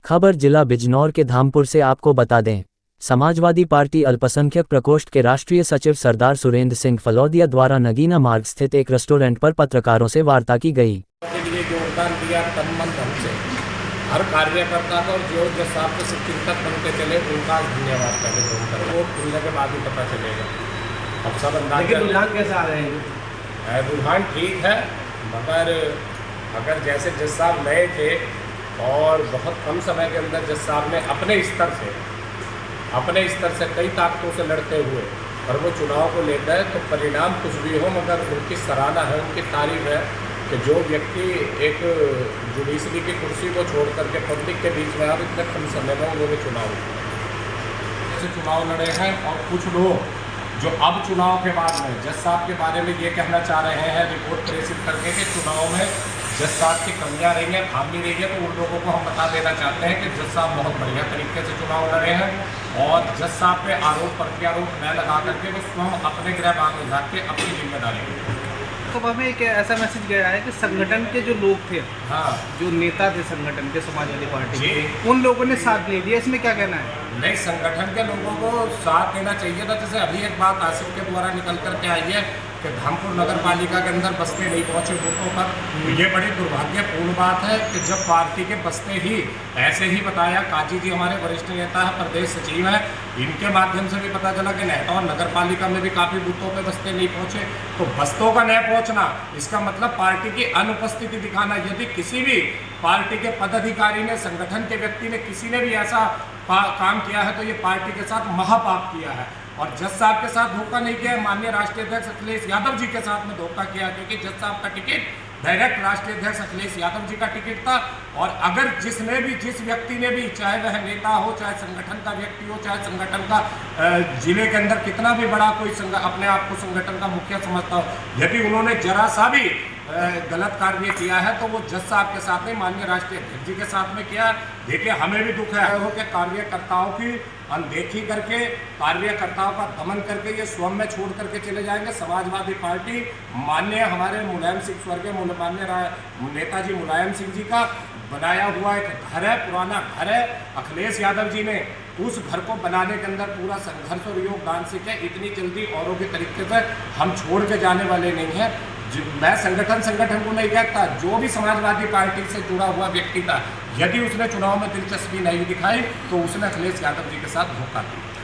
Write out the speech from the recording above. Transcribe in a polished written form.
खबर जिला बिजनौर के धामपुर से आपको बता दें, समाजवादी पार्टी अल्पसंख्यक प्रकोष्ठ के राष्ट्रीय सचिव सरदार सुरेंद्र सिंह फलोदिया द्वारा नगीना मार्ग स्थित एक रेस्टोरेंट पर पत्रकारों से वार्ता की गई। के लिए योगदान दिया तन मन धन से हर कार्यकर्ता को, और जो जिस हिसाब से चिंतक बनते चले उनका धन्यवाद पहले करूँ। वो खुलने के बाद ही पता चलेगा। अब सब अंदाजा रुझान कैसे आ रहे हैं? रुझान ठीक है, मगर अगर जैसे जज साहब नए थे और बहुत कम समय के अंदर जज साहब ने अपने स्तर से कई ताकतों से लड़ते हुए और वो चुनाव को लेकर है, तो परिणाम कुछ भी हो मगर उनकी सराहना है, उनकी तारीफ है कि जो व्यक्ति एक जुडिशरी की कुर्सी को छोड़ करके पब्लिक के बीच में अब इतने कम समय में उन्होंने चुनाव लड़े हैं। और कुछ लोग जो अब चुनाव के बाद में जज साहब के बारे में ये कहना चाह रहे हैं, रिपोर्ट प्रेषित करके कि चुनाव में जज साहब की कमियाँ रही हैं, खामी रही है, तो उन लोगों को हम बता देना चाहते हैं कि जज साहब बहुत बढ़िया तरीके से चुनाव लड़े हैं और जज साहब पे आरोप प्रत्यारोप न लगा करके वो स्वयं अपने गृह भाग में जाके अपनी जिम्मेदारी लेंगे। तो हमें एक ऐसा मैसेज गया है कि संगठन के जो लोग थे, हाँ, जो नेता थे संगठन के समाजवादी पार्टी जी, के, उन लोगों ने साथ नहीं दिया। इसमें क्या कहना है? नहीं, संगठन के लोगों को साथ देना चाहिए था। जैसे अभी एक बात आसिफ के द्वारा निकल करके आई है कि धामपुर नगर पालिका के अंदर बस्ते नहीं पहुंचे बूथों पर। ये बड़ी दुर्भाग्यपूर्ण बात है कि जब पार्टी के बस्ते ही ऐसे ही बताया, काजी जी हमारे वरिष्ठ नेता है, प्रदेश सचिव हैं, इनके माध्यम से भी पता चला कि नहतौर नगर पालिका में भी काफ़ी बूथों पे बस्ते नहीं पहुंचे। तो बस्तों का नहीं पहुंचना इसका मतलब पार्टी की अनुपस्थिति दिखाना। यदि किसी भी पार्टी के पदाधिकारी ने, संगठन के व्यक्ति ने, किसी ने भी ऐसा काम किया है तो ये पार्टी के साथ महापाप किया है। और जज साहब के साथ धोखा नहीं किया है, माननीय राष्ट्रीय अध्यक्ष अखिलेश यादव जी के साथ में धोखा किया, क्योंकि जज साहब का टिकट डायरेक्ट राष्ट्रीय अध्यक्ष अखिलेश यादव जी का टिकट था। और अगर जिस व्यक्ति ने भी, चाहे वह नेता हो, चाहे संगठन का व्यक्ति हो, चाहे संगठन का जिले के अंदर कितना भी बड़ा कोई अपने आप को संगठन का मुखिया समझता हो, यदि उन्होंने जरा सा भी गलत कार्य किया है तो वो जज साहब के साथ नहीं, माननीय राष्ट्रीय अध्यक्ष जी के साथ में किया। देखिए, हमें भी दुख है कि कार्यकर्ताओं की अनदेखी करके, कार्यकर्ताओं का दमन करके ये स्वयं में छोड़ करके चले जाएंगे। समाजवादी पार्टी माननीय हमारे मुलायम सिंह, स्वर्गीय माननीय नेताजी मुलायम सिंह जी का बनाया हुआ एक घर है, पुराना घर है। अखिलेश यादव जी ने उस घर को बनाने के अंदर पूरा संघर्ष और योगदान से किया। इतनी जल्दी औरों के तरीके से हम छोड़ के जाने वाले नहीं हैं। मैं संगठन को नहीं कहता, जो भी समाजवादी पार्टी से जुड़ा हुआ व्यक्ति था, यदि उसने चुनाव में दिलचस्पी नहीं दिखाई तो उसने अखिलेश यादव जी के साथ धोखा किया।